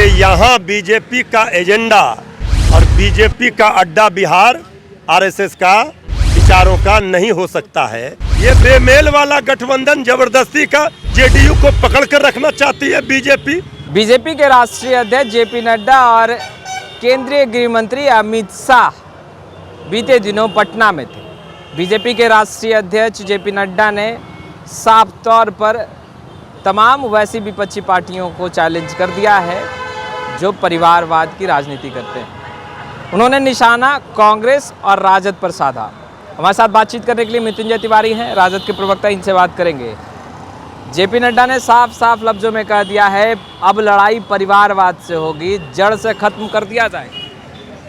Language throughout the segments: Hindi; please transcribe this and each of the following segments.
इसलिए यहाँ बीजेपी का एजेंडा और बीजेपी का अड्डा बिहार आरएसएस का विचारों का नहीं हो सकता है। ये बेमेल वाला गठबंधन जबरदस्ती का जेडीयू को पकड़ कर रखना चाहती है बीजेपी के राष्ट्रीय अध्यक्ष जेपी नड्डा और केंद्रीय गृह मंत्री अमित शाह बीते दिनों पटना में थे। बीजेपी के राष्ट्रीय अध्यक्ष जेपी नड्डा ने साफ तौर पर तमाम वैसी विपक्षी पार्टियों को चैलेंज कर दिया है जो परिवारवाद की राजनीति करते हैं। उन्होंने निशाना कांग्रेस और राजद पर साधा। हमारे साथ बातचीत करने के लिए मृत्युंजय तिवारी हैं, राजद के प्रवक्ता, इनसे बात करेंगे। जेपी नड्डा ने साफ साफ लफ्जों में कह दिया है अब लड़ाई परिवारवाद से होगी, जड़ से खत्म कर दिया जाए।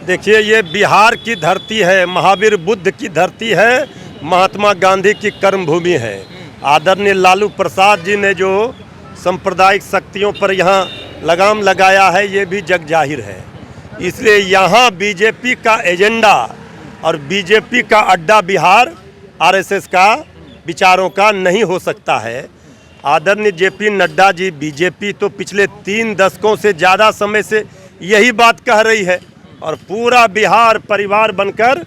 देखिए, ये बिहार की धरती है, महावीर बुद्ध की धरती है, महात्मा गांधी की कर्मभूमि है। आदरणीय लालू प्रसाद जी ने जो सांप्रदायिक शक्तियों पर यहाँ लगाम लगाया है, ये भी जग जाहिर है। इसलिए यहाँ बीजेपी का एजेंडा और बीजेपी का अड्डा बिहार आरएसएस का विचारों का नहीं हो सकता है। आदरणीय जेपी नड्डा जी, बीजेपी तो पिछले 3 दशकों से ज़्यादा समय से यही बात कह रही है और पूरा बिहार परिवार बनकर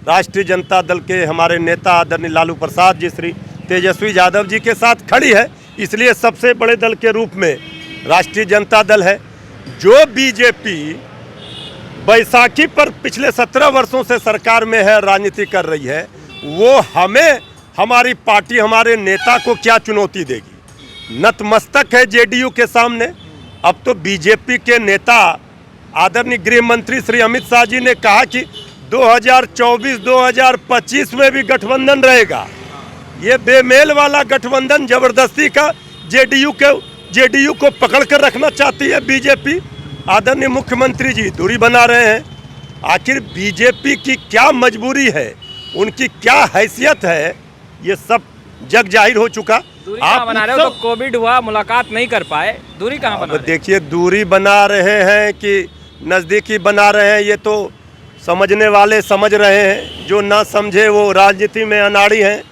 राष्ट्रीय जनता दल के हमारे नेता आदरणीय लालू प्रसाद जी, श्री तेजस्वी यादव जी के साथ खड़ी है। इसलिए सबसे बड़े दल के रूप में राष्ट्रीय जनता दल है। जो बीजेपी बैसाखी पर पिछले 17 वर्षों से सरकार में है, राजनीति कर रही है, वो हमें, हमारी पार्टी, हमारे नेता को क्या चुनौती देगी? नतमस्तक है जेडीयू के सामने। अब तो बीजेपी के नेता आदरणीय गृह मंत्री श्री अमित शाह जी ने कहा कि 2024-2025 में भी गठबंधन रहेगा। ये बेमेल वाला गठबंधन जबरदस्ती का जेडीयू को पकड़ कर रखना चाहती है बीजेपी। आदरणीय मुख्यमंत्री जी दूरी बना रहे हैं। आखिर बीजेपी की क्या मजबूरी है, उनकी क्या हैसियत है, ये सब जग जाहिर हो चुका। दूरी कहाँ बना रहे हो? तो कोविड हुआ, मुलाकात नहीं कर पाए, दूरी कहाँ बना रहे? देखिए, दूरी बना रहे हैं कि नज़दीकी बना रहे हैं, ये तो समझने वाले समझ रहे हैं, जो ना समझे वो राजनीति में अनाड़ी हैं।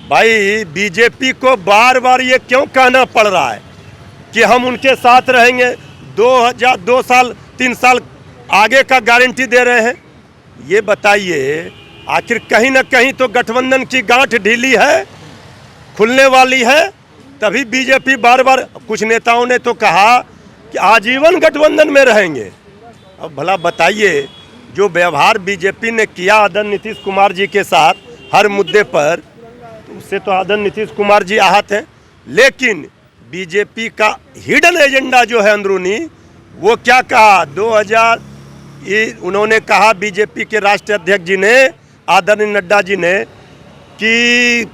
भाई, बीजेपी को बार बार ये क्यों कहना पड़ रहा है कि हम उनके साथ रहेंगे? 2 साल 3 साल आगे का गारंटी दे रहे हैं। ये बताइए, आखिर कहीं ना कहीं तो गठबंधन की गांठ ढीली है, खुलने वाली है। तभी बीजेपी बार बार, कुछ नेताओं ने तो कहा कि आजीवन गठबंधन में रहेंगे। अब भला बताइए, जो व्यवहार बीजेपी ने किया आदरणीय नीतीश कुमार जी के साथ हर मुद्दे पर, तो उससे तो आदरणीय नीतीश कुमार जी आहत हैं। लेकिन बीजेपी का हिडन एजेंडा जो है अंदरूनी, वो क्या कहा? उन्होंने कहा, बीजेपी के राष्ट्रीय अध्यक्ष जी ने, आदरणीय नड्डा जी ने, कि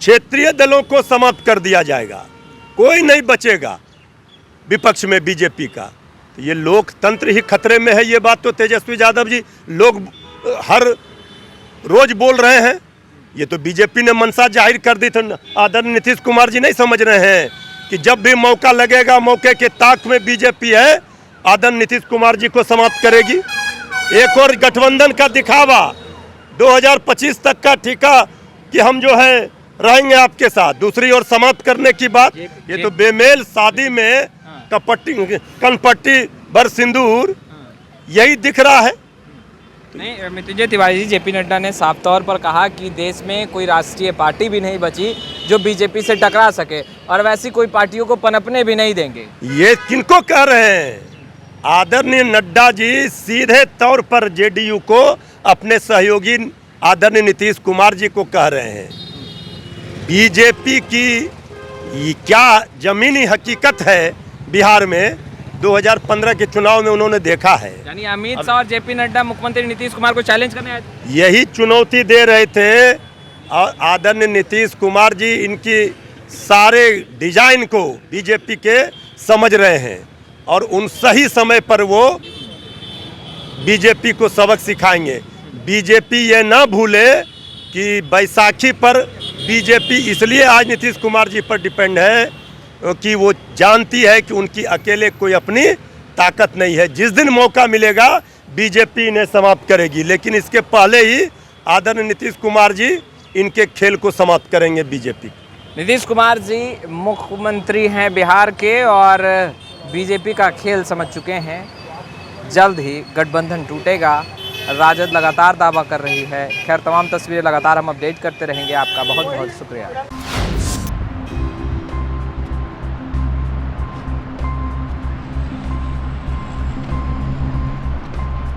क्षेत्रीय दलों को समाप्त कर दिया जाएगा, कोई नहीं बचेगा विपक्ष में बीजेपी का। तो ये लोकतंत्र ही खतरे में है। ये बात तो तेजस्वी यादव जी लोग हर रोज बोल रहे हैं। ये तो बीजेपी ने मंशा जाहिर कर दी। तो आदरणीय नीतीश कुमार जी नहीं समझ रहे हैं कि जब भी मौका लगेगा, मौके के ताक में बीजेपी है, आदरणीय नीतीश कुमार जी को समाप्त करेगी। एक और गठबंधन का दिखावा, 2025 तक का ठेका कि हम जो है रहेंगे आपके साथ, दूसरी ओर समाप्त करने की बात। ये तो बेमेल शादी में कनपट्टी बर सिंदूर, यही दिख रहा है। नहीं, मृत्युंजय तिवारी जी, जेपी नड्डा ने साफ तौर पर कहा कि देश में कोई राष्ट्रीय पार्टी भी नहीं बची जो बीजेपी से टकरा सके, और वैसी कोई पार्टियों को पनपने भी नहीं देंगे। ये किनको कह रहे हैं? आदरणीय नड्डा जी सीधे तौर पर जेडीयू को, अपने सहयोगी आदरणीय नीतीश कुमार जी को कह रहे हैं। बीजेपी की क्या जमीनी हकीकत है बिहार में, 2015 के चुनाव में उन्होंने देखा है। यानी अमित शाह और जेपी नड्डा मुख्यमंत्री नीतीश कुमार को चैलेंज करने आए, यही चुनौती दे रहे थे। और आदरणीय नीतीश कुमार जी इनकी सारे डिजाइन को बीजेपी के समझ रहे हैं और उन सही समय पर वो बीजेपी को सबक सिखाएंगे। बीजेपी ये ना भूले कि बैसाखी पर बीजेपी इसलिए आज नीतीश कुमार जी पर डिपेंड है कि वो जानती है कि उनकी अकेले कोई अपनी ताकत नहीं है। जिस दिन मौका मिलेगा बीजेपी इन्हें समाप्त करेगी, लेकिन इसके पहले ही आदरणीय नीतीश कुमार जी इनके खेल को समाप्त करेंगे बीजेपी। नीतीश कुमार जी मुख्यमंत्री हैं बिहार के और बीजेपी का खेल समझ चुके हैं। जल्द ही गठबंधन टूटेगा, राजद लगातार दावा कर रही है। खैर, तमाम तस्वीरें लगातार हम अपडेट करते रहेंगे। आपका बहुत बहुत शुक्रिया।